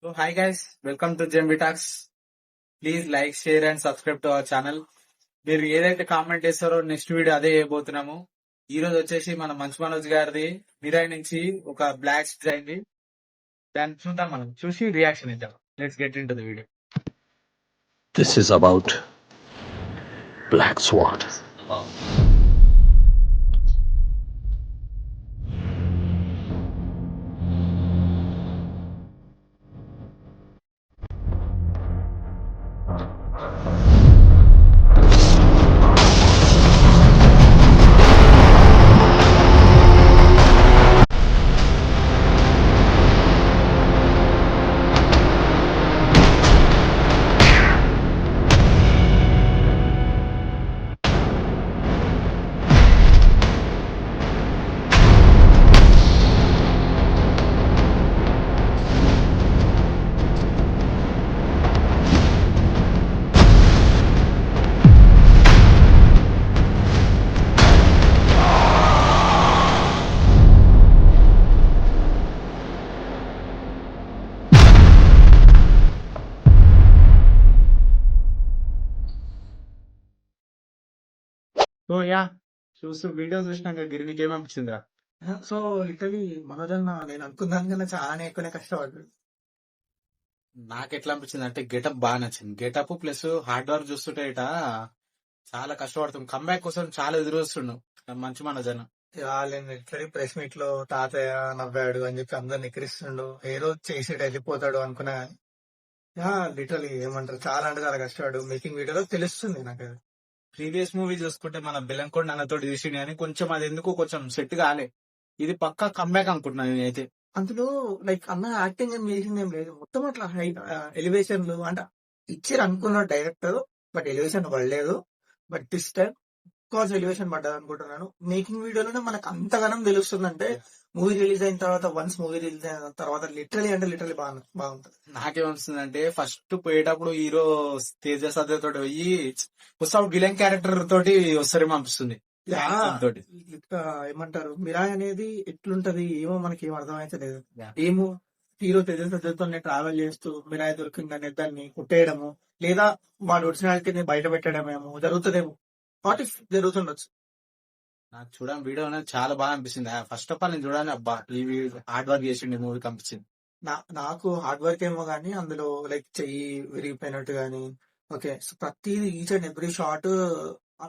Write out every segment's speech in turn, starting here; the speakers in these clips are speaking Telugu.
So hi guys, welcome to JMB Talks. Please like share and subscribe to our channel. మీరు ఏదైతే కామెంట్ చేస్తారో నెక్స్ట్ వీడియో అదే చేయబోతున్నాము. ఈ రోజు వచ్చేసి మన మంచు మనోజ్ గారిది మిరాయి నుంచి ఒక బ్లాక్ అయింది. దాన్ని చూద్దాం, మనం చూసి రియాక్షన్ ఇద్దాం. Let's get in to the video. This is about Black Swan. So yeah, చూస్తూ వీడియో చూసినాక గిరి నీకేమనిపించిందిరా? సో లిటరలీ మనోజ్ అన్న నేను అనుకున్న దానికన్నా చాలా ఎక్కువనే కష్టపడ్డాడు. నాకు ఎట్లా అనిపించింది అంటే గెటప్ బాగా నచ్చింది. గెటప్ ప్లస్ హార్డ్ వర్క్ చూస్తుంటే ఇట చాలా కష్టపడుతుంది. కంబ్యాక్ కోసం చాలా ఎదురు వస్తుండు మంచి మనోజ్ అన్న. వాళ్ళని లిటరలీ ప్రెస్ మీట్ లో తాతయ్య నవ్వాడు అని చెప్పి అందరు నిక్రిస్తుండు, ఏ రోజు చేసి వెళ్ళిపోతాడు అనుకున్నా. లిటరలీ ఏమంటారు, చాలా అంటే చాలా కష్టపడు. మేకింగ్ వీడియోలో తెలుస్తుంది నాకు అది. ప్రీవియస్ మూవీ చూసుకుంటే మన బెలంకొండ అన్నతో తీసిండి అని కొంచెం అది ఎందుకు కొంచెం సెట్ కాలే. ఇది పక్కా కంబ్యాక్ అనుకుంటున్నాను నేనైతే. అందులో లైక్ అన్న యాక్టింగ్ ఏం చేసింది ఏం లేదు, మొత్తం అట్లా ఎలివేషన్లు అంటే ఇచ్చారు అనుకున్న డైరెక్టర్, బట్ ఎలివేషన్ పడలేదు. But this time cause elevation పడ్డది అనుకుంటున్నాను. మేకింగ్ వీడియోలోనే మనకు అంతగానం తెలుస్తుందంటే మూవీ రిలీజ్ అయిన తర్వాత, వన్స్ మూవీ రిలీజ్ అయిన తర్వాత లిటరలీ బాగుంటది. నాకేమనిపిస్తుంది అంటే ఫస్ట్ పోయేటప్పుడు హీరో తేజ సదే తోటి పోయి ఉత్సవ్ విలన్ క్యారెక్టర్ తోటి వస్తారేమో అనిపిస్తుంది. తోటి ఏమంటారు, మిరాయ్ అనేది ఎట్లుంటది ఏమో మనకి ఏం అర్థమైతే లేదు. Yeah. ఏమో హీరో తేజ సజ్జతో ట్రావెల్ చేస్తూ మిరాయ్ దొరికిందని దాన్ని కుట్టేయడము, లేదా వాడి ఒరిజినాలిటీని బయట పెట్టడమేమో జరుగుతుందేమో. వాట్ ఇఫ్ జరుగుతుండొచ్చు. నాకు చూడడం వీడియో అనేది చాలా బాగా అనిపిస్తుంది. ఫస్ట్ ఆఫ్ ఆల్ నేను చూడాలి, అబ్బా ఈ హార్డ్ వర్క్ చేసిండి మూవీకి అనిపించింది. నాకు హార్డ్ వర్క్ ఏమో గానీ అందులో లైక్ చెయ్యి విరిగిపోయినట్టు గానీ, ఓకే, సో ప్రతి ఈచ్ అండ్ ఎవ్రీ షాట్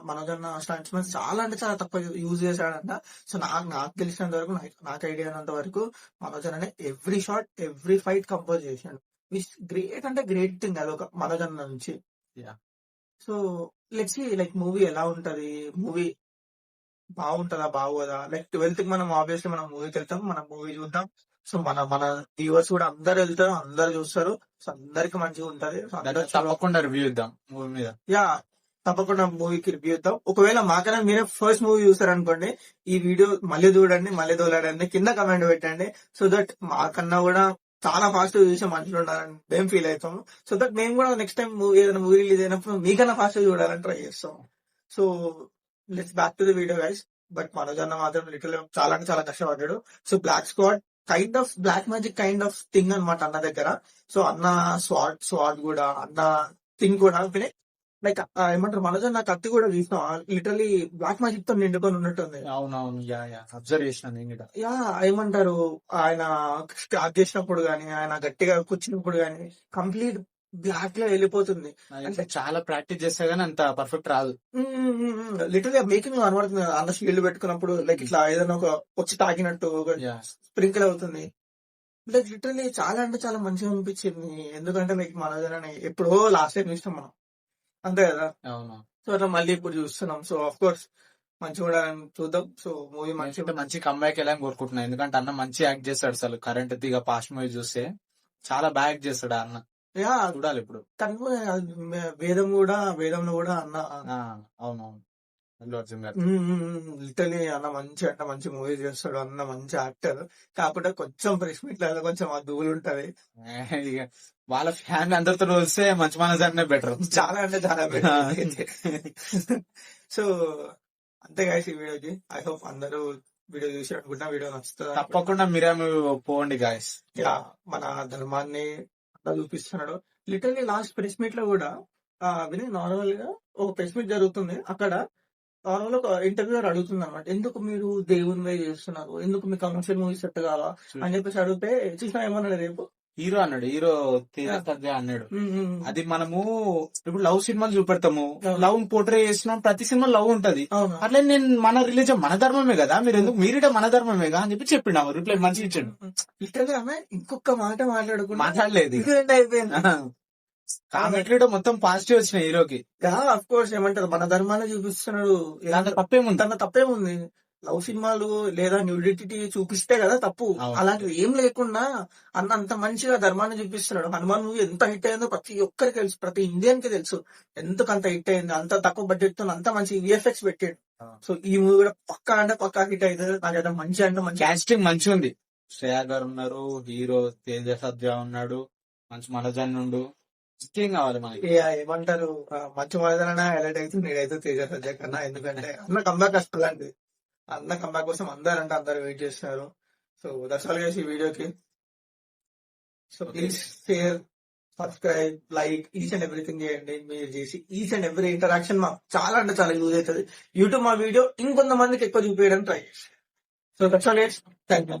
మనోజన్న స్టంట్స్ మీద చాలా అంటే చాలా తక్కువ యూజ్ చేశాడంట. సో నాకు తెలిసినంత వరకు, నాకు ఐడియా అయినంత వరకు మనోజన్ every shot every fight compose చేశాడు. విచ్ గ్రేట్ అంటే గ్రేట్ థింగ్ అదొక మనోజన్న నుంచి. Yeah. So let's see like movie ఎలా ఉంటది, మూవీ బాగుంటదా బాగోదా. లైక్ 12th కి మనం ఆబ్వియస్లీ మనం మూవీకి వెళ్తాం, మనం మూవీ చూద్దాం. సో మన మన వ్యూవర్స్ కూడా అందరు వెళ్తారు, అందరు చూస్తారు. సో అందరికి మంచిగా ఉంటది. సో అందరూ తప్పకుండా రివ్యూ ఇద్దాం మూవీ మీద. యా, తప్పకుండా మూవీకి రివ్యూ ఇద్దాం. ఒకవేళ మాకన్నా మీరే ఫస్ట్ మూవీ చూసారనుకోండి, ఈ వీడియో మళ్ళీ చూడండి, మళ్ళీ తోలాడండి, కింద కమెంట్ పెట్టండి. సో దట్ మాకన్నా కూడా చాలా ఫాస్ట్ చూసే మనుషులు ఉండాలని మేము ఫీల్ అవుతాము. సో దట్ మేము కూడా నెక్స్ట్ టైం ఏదైనా మూవీ రిలీజ్ అయినప్పుడు మీకన్నా ఫాస్ట్ చూడాలని ట్రై చేస్తాం. So let's back to the video guys. But Manoj అన్న మాత్రం లిటిల్ చాలా అంటే చాలా కష్టపడ్డాడు. So black squad kind of black magic kind of thing అనమాట అన్న దగ్గర. సో అన్న స్వాడ్ కూడా, అన్న థింగ్ కూడా లైక్ ఏమంటారు, మనోజ్ అన్న కత్తి కూడా చూసిన లిటరలీ బ్లాక్ మ్యాజిక్ తో నిండుకొని ఉన్నట్టుంది. అవునవును, అబ్జర్వ్ చేసిన నేను కూడా. ఏమంటారు, ఆయన స్టార్ట్ చేసినప్పుడు గానీ, ఆయన గట్టిగా కూర్చున్నప్పుడు గానీ కంప్లీట్ బ్లాక్ లో వెళ్ళిపోతుంది. అంటే చాలా ప్రాక్టీస్ చేస్తే గానీ అంత పర్ఫెక్ట్ రాదు. లిటరలీ మేకింగ్ లో కనబడుతుంది. అన్న షీల్డ్ పెట్టుకున్నప్పుడు లైక్ ఇట్లా ఏదైనా ఒక వచ్చి తాకినట్టు స్ప్రింకిల్ అవుతుంది. లైక్ లిటరలీ చాలా అంటే చాలా మంచిగా అనిపించింది. ఎందుకంటే లైక్ మనోజ్ అన్న ఎప్పుడో లాస్ట్ టైం చూస్తాం మనం, అంతే కదా. అవును. సో అట్లా మళ్ళీ ఇప్పుడు చూస్తున్నాం. సో ఆఫ్ కోర్స్ మంచిగా ఉండాలని చూద్దాం. సో మూవీ మంచి కంబ్యాక్ ఎలా కోరుకుంటున్నాను, ఎందుకంటే అన్న మంచి యాక్ట్ చేస్తాడు. అసలు కరెంట్ దిగా పాస్ట్ మూవీ చూస్తే చాలా బాగా యాక్ట్ చేస్తాడు అన్న. చూడాలి ఇప్పుడు. వేదంలో కూడా అన్న. అవునవును, లిటరలీ అన్న మంచి అంటే మంచి మూవీ చేస్తాడు. అన్న మంచి యాక్టర్. కాకపోతే కొంచెం ప్రెస్ మీట్ లో కొంచెం ఆ ధూళి ఉంటది. వాళ్ళ ఫ్యామిలీ అందరితో వస్తే మంచి మనోజ్ అన్నే బెటర్, చాలా అంటే చాలా బెటర్. సో అంతే గాయస్ ఈ వీడియోకి. ఐ హోప్ అందరూ వీడియో చూసి అనుకుంటా వీడియో నచ్చుతుంది. తప్పకుండా మీరే పోండి గాయస్. మన ధర్మాన్ని అట్లా చూపిస్తున్నాడు. లిటరలీ లాస్ట్ ప్రెస్ మీట్ లో కూడా వినయ్ నార్మల్ గా ఒక ప్రెస్ మీట్ జరుగుతుంది. అక్కడ నార్మల్ ఒక ఇంటర్వ్యూర్ అడుగుతుంది అనమాట, ఎందుకు మీరు దేవుని మీద చేస్తున్నారు, ఎందుకు మీ కమర్షియల్ మూవీస్ సెట్ కావా అని చెప్పేసి అడిగితే చూసినా ఏమన్నాడు రేపు హీరో అన్నాడు, హీరో తేజ సజ్జా అన్నాడు. ఉమ్, ఉమ్, అది మనము ఇప్పుడు లవ్ సినిమాలు చూపెడతాము, లవ్ పోర్ట్రే చేస్తున్నాం, ప్రతి సినిమా లవ్ ఉంటది. అవును. అట్లా నేను మన రిలీజన్ మన ధర్మమే కదా, మీరు ఎందుకు మీరిట మన ధర్మమేగా అని చెప్పి చెప్పిండు. రిప్లై మంచిగా ఇచ్చాడు. లిటరలీ ఆమె ఇంకొక మాట మాట్లాడుకుంటా మాట్లాడలేదు. ఇదేంటి అయిపోయింది. కామెంట్లు మొత్తం పాజిటివ్ వచ్చినాయి హీరోకి. అఫ్ కోర్స్ ఏమంటారు, మన ధర్మాన్ని చూపిస్తున్నాడు, దాంట్లో తప్పేముంది? తన తప్పేముంది. లవ్ సినిమాలు లేదా న్యూడిటీ చూపిస్తే కదా తప్పు. అవును. అలాంటివి ఏం లేకుండా అంత మంచిగా ధర్మాన్ని చూపిస్తున్నాడు. హనుమాన్ మూవీ ఎంత హిట్ అయిందో ప్రతి ఒక్కరికి తెలుసు, ప్రతి ఇండియన్ కి తెలుసు ఎందుకు అంత హిట్ అయింది. అంత తక్కువ బడ్జెట్ తో అంత మంచి విఎఫ్ఎక్స్ పెట్టాడు. సో ఈ మూవీ కూడా పక్కా అంటే పక్కా హిట్ అవుతుంది. నాకైతే మంచి అంటే మంచి కాస్టింగ్ మంచిగా ఉంది. శ్రేయా గారు ఉన్నారు, హీరో తేజ సజ్జా ఉన్నాడు, మంచి మనోజన్ ఉండు. ఇంకేం కావాలి మనకి? ఏమంటారు, మంచి మాదన హైలైట్ అవుతుంది. నేనైతే తేజ సజ్జా కన్నా, ఎందుకంటే అన్న కంబ్యాక్ వస్తుంది. అన్న కంబ్యాక్ కోసం అందరు వెయిట్ చేస్తున్నారు. సో దట్స్ ఆల్ గైస్ ఈ వీడియోకి. So please share, subscribe, like, each and everything చేయండి. మీరు చేసి ఈచ్ అండ్ ఎవ్రీ ఇంటరాక్షన్ మాకు చాలా అంటే చాలా యూజ్ అవుతుంది. యూట్యూబ్ మా వీడియో ఇంకొంతమందికి ఎక్కువ చూపించడానికి ట్రై చేస్తాం. So that's all guys, thank you.